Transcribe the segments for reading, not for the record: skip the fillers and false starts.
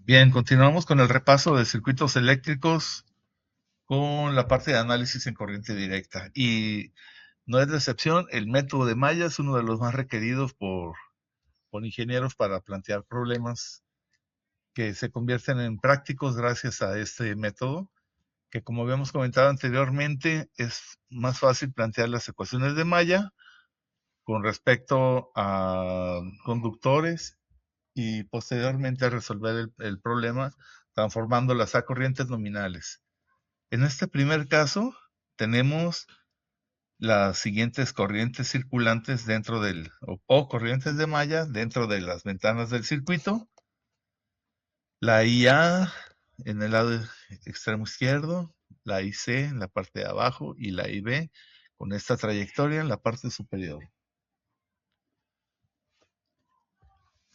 Bien, continuamos con el repaso de circuitos eléctricos con la parte de análisis en corriente directa. Y no es la excepción, el método de Maya es uno de los más requeridos por ingenieros para plantear problemas que se convierten en prácticos gracias a este método, que como habíamos comentado anteriormente, es más fácil plantear las ecuaciones de Maya con respecto a conductores y posteriormente resolver el problema transformándolas a corrientes nominales. En este primer caso, tenemos las siguientes corrientes circulantes dentro o corrientes de malla dentro de las ventanas del circuito. La IA en el lado extremo izquierdo, la IC en la parte de abajo y la IB con esta trayectoria en la parte superior.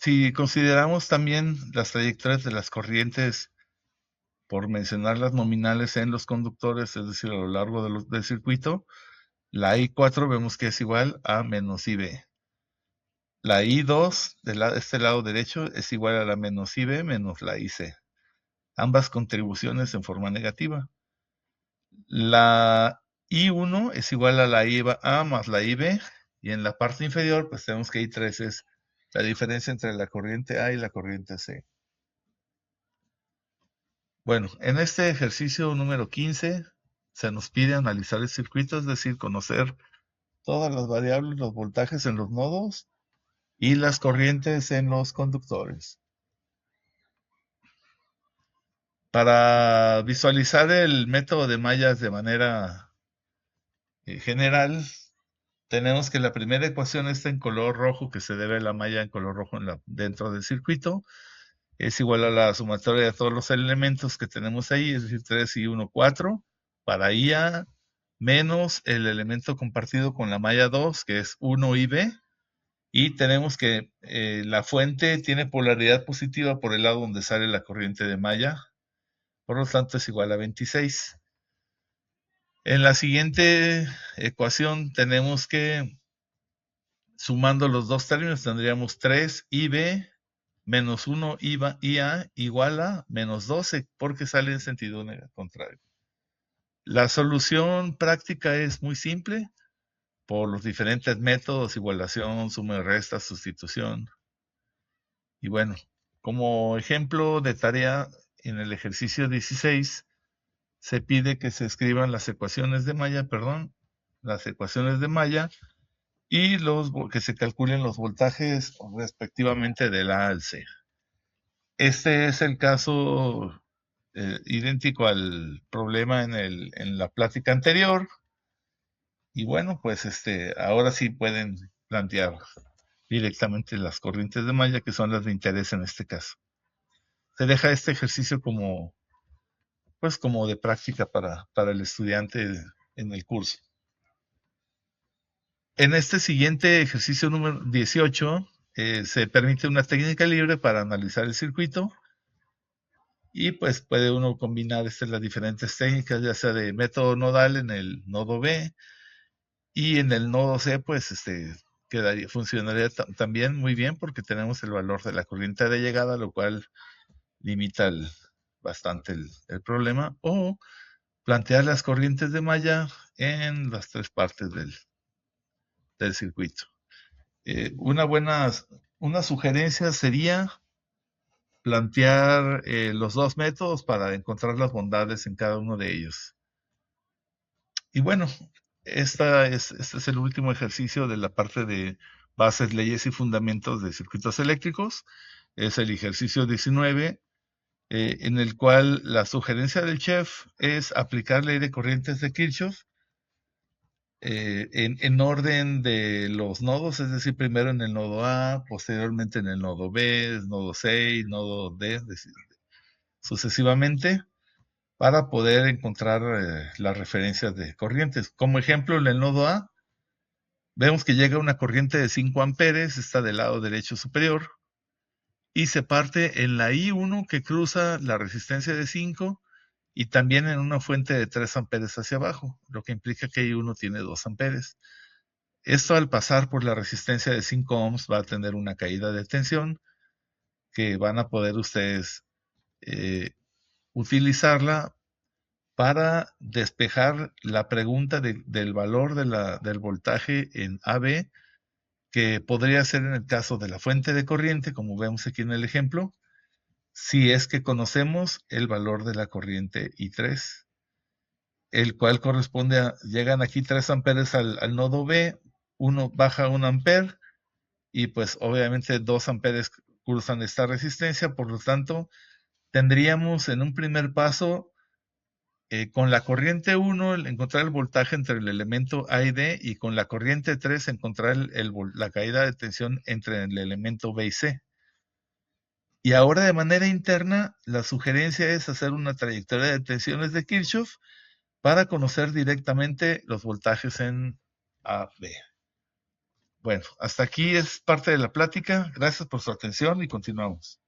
Si consideramos también las trayectorias de las corrientes, por mencionar las nominales en los conductores, es decir, a lo largo del circuito, la I4 vemos que es igual a menos IB. La I2 de este lado derecho es igual a la menos IB menos la IC. Ambas contribuciones en forma negativa. La I1 es igual a la IA más la IB. Y en la parte inferior, pues tenemos que I3 es la diferencia entre la corriente A y la corriente C. Bueno, en este ejercicio número 15 se nos pide analizar el circuito, es decir, conocer todas las variables, los voltajes en los nodos y las corrientes en los conductores. Para visualizar el método de mallas de manera general, tenemos que la primera ecuación está en color rojo, que se debe a la malla en color rojo dentro del circuito. Es igual a la sumatoria de todos los elementos que tenemos ahí, es decir, 3 y 1, 4, para IA, menos el elemento compartido con la malla 2, que es 1 IB, y tenemos que la fuente tiene polaridad positiva por el lado donde sale la corriente de malla, por lo tanto es igual a 26. En la siguiente ecuación tenemos que, sumando los dos términos, tendríamos 3 IB menos 1 IA igual a menos 12, porque sale en sentido contrario. La solución práctica es muy simple, por los diferentes métodos, igualación, suma y resta, sustitución. Y bueno, como ejemplo de tarea, en el ejercicio 16 se pide que se escriban las ecuaciones de Maya, y que se calculen los voltajes respectivamente del A al C. Este es el caso idéntico al problema en la plática anterior. Y bueno, pues ahora sí pueden plantear directamente las corrientes de malla, que son las de interés en este caso. Se deja este ejercicio como de práctica para el estudiante en el curso. En este siguiente ejercicio número 18, se permite una técnica libre para analizar el circuito y pues puede uno combinar las diferentes técnicas, ya sea de método nodal en el nodo B y en el nodo C, pues funcionaría también muy bien porque tenemos el valor de la corriente de llegada, lo cual limita bastante el problema, o plantear las corrientes de malla en las tres partes del circuito. Una sugerencia sería plantear los dos métodos para encontrar las bondades en cada uno de ellos. Y bueno, este es el último ejercicio de la parte de bases, leyes y fundamentos de circuitos eléctricos. Es el ejercicio 19, en el cual la sugerencia del chef es aplicar ley de corrientes de Kirchhoff en orden de los nodos, es decir, primero en el nodo A, posteriormente en el nodo B, nodo C y nodo D, sucesivamente, para poder encontrar las referencias de corrientes. Como ejemplo, en el nodo A, vemos que llega una corriente de 5 amperes, está del lado derecho superior, y se parte en la I1 que cruza la resistencia de 5 y también en una fuente de 3 amperes hacia abajo, lo que implica que I1 tiene 2 amperes. Esto al pasar por la resistencia de 5 ohms va a tener una caída de tensión que van a poder ustedes eh, utilizarla para despejar la pregunta del valor del voltaje en AB, que podría ser en el caso de la fuente de corriente, como vemos aquí en el ejemplo, si es que conocemos el valor de la corriente I3, el cual corresponde a, llegan aquí 3 amperes al nodo B, uno baja 1 amper, y pues obviamente 2 amperes cruzan esta resistencia, por lo tanto, tendríamos en un primer paso, con la corriente 1, encontrar el voltaje entre el elemento A y D, y con la corriente 3 encontrar la caída de tensión entre el elemento B y C. Y ahora de manera interna, la sugerencia es hacer una trayectoria de tensiones de Kirchhoff para conocer directamente los voltajes en AB. Bueno, hasta aquí es parte de la plática. Gracias por su atención y continuamos.